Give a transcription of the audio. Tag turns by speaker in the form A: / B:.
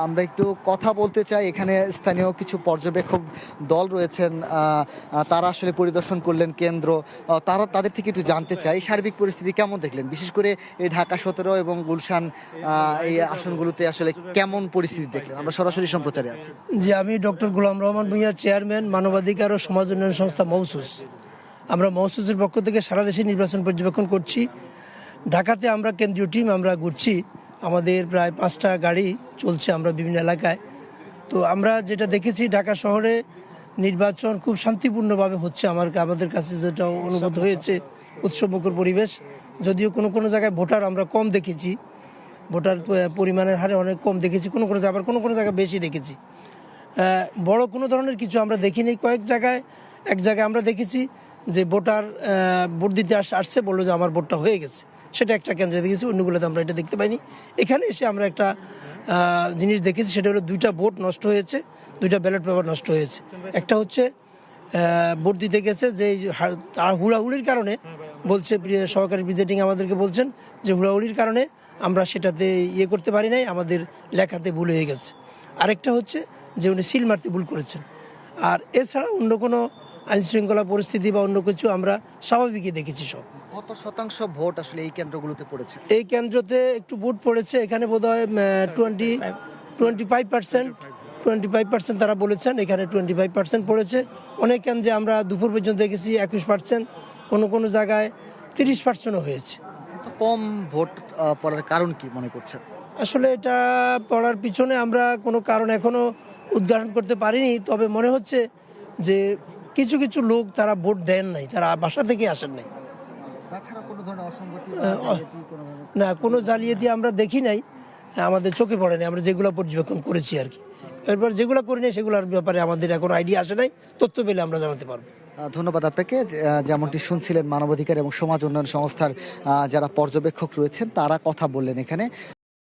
A: আমরা একটু কথা বলতে চাই। এখানে স্থানীয় কিছু পর্যবেক্ষক দল রয়েছেন, তারা আসলে পরিদর্শন করলেন কেন্দ্র। তাদের থেকে একটু জানতে চাই সার্বিক পরিস্থিতি কেমন দেখলেন, বিশেষ করে এই ঢাকা 17 এবং গুলশান এই আসনগুলোতে আসলে কেমন পরিস্থিতি দেখলেন। আমরা সরাসরি সম্প্রচারে আছি।
B: জি, আমি ডক্টর গোলাম রহমান ভূঁইয়া, চেয়ারম্যান, মানবাধিকার ও সমাজ উন্নয়ন সংস্থা মওসুস। আমরা মওসুসের পক্ষ থেকে সারা দেশে নির্বাচন পর্যবেক্ষণ করছি। ঢাকাতে আমরা কেন্দ্রীয় টিম আমরা ঘুরছি, আমাদের প্রায় 5টা গাড়ি চলছে আমরা বিভিন্ন এলাকায়। তো আমরা যেটা দেখেছি, ঢাকা শহরে নির্বাচন খুব শান্তিপূর্ণভাবে হচ্ছে। আমাদের কাছে যেটা অনুভূত হয়েছে, উৎসবমুখর পরিবেশ। যদিও কোনো কোনো জায়গায় ভোটার আমরা কম দেখেছি, ভোটার পরিমাণের হারে অনেক কম দেখেছি, কোনো কোনো জায়গায় কোনো কোনো জায়গায় বেশি দেখেছি। বড় কোনো ধরনের কিছু আমরা দেখিনি। এক জায়গায় আমরা দেখেছি যে ভোটার ভোট দিতে আসছে, বললো যে আমার ভোটটা হয়ে গেছে, সেটা একটা কেন্দ্রে দেখেছি। অন্যগুলোতে আমরা এটা দেখতে পাইনি। এখানে এসে আমরা একটা জিনিস দেখেছি, সেটা হলো 2টা ভোট নষ্ট হয়েছে, 2টা ব্যালট পেপার নষ্ট হয়েছে। একটা হচ্ছে ভোট দিতে গেছে যে হুড়াহুড়ির কারণে, বলছে সহকারী প্রেসিডেন্ট আমাদেরকে বলছেন যে হুড়াহুড়ির কারণে আমরা সেটাতে করতে পারি নাই, আমাদের লেখাতে ভুল হয়ে গেছে। আরেকটা হচ্ছে যে উনি সিল মারতে ভুল করেছেন। আর এছাড়া অন্য কোনো আইনশৃঙ্খলা পরিস্থিতি বা অন্য কিছু আমরা স্বাভাবিকই দেখেছি সব।
A: কত শতাংশ ভোট আসলে এই কেন্দ্রগুলোতে পড়েছে?
B: এই কেন্দ্রতে একটু ভোট পড়েছে, এখানে বোধহয় 25% তারা বলেছেন, এখানে 25% পড়েছে। অনেক কেন্দ্রে আমরা দুপুর পর্যন্ত দেখেছি 21%, কোনো কোনো জায়গায় 30%ও হয়েছে।
A: এত কম ভোট পড়ার কারণ কি মনে করছেন?
B: আসলে এটা পড়ার পিছনে আমরা কোনো কারণ এখনো উদ্ঘাটন করতে পারিনি। তবে মনে হচ্ছে যে কিছু কিছু লোক তারা ভোট দেন নাই, তারা বাসা থেকে আসেন নাই।
A: তাছাড়া কোনো ধরনের অসঙ্গতি
B: না, কোনো জালিয়াতি আমরা দেখি নাই, আমাদের চোখে পড়ে নাই, আমরা যেগুলো পর্যবেক্ষণ করেছি আর কি। এরপর যেগুলো করি নাই সেগুলোর ব্যাপারে আমাদের এখন আইডিয়া আসে নাই, তথ্য পেলে আমরা জানাতে পারবো।
A: ধন্যবাদ আপনাকে। যেমনটি শুনছিলেন, মানবাধিকার এবং সমাজ উন্নয়ন সংস্থার যারা পর্যবেক্ষক রয়েছেন তারা কথা বললেন এখানে।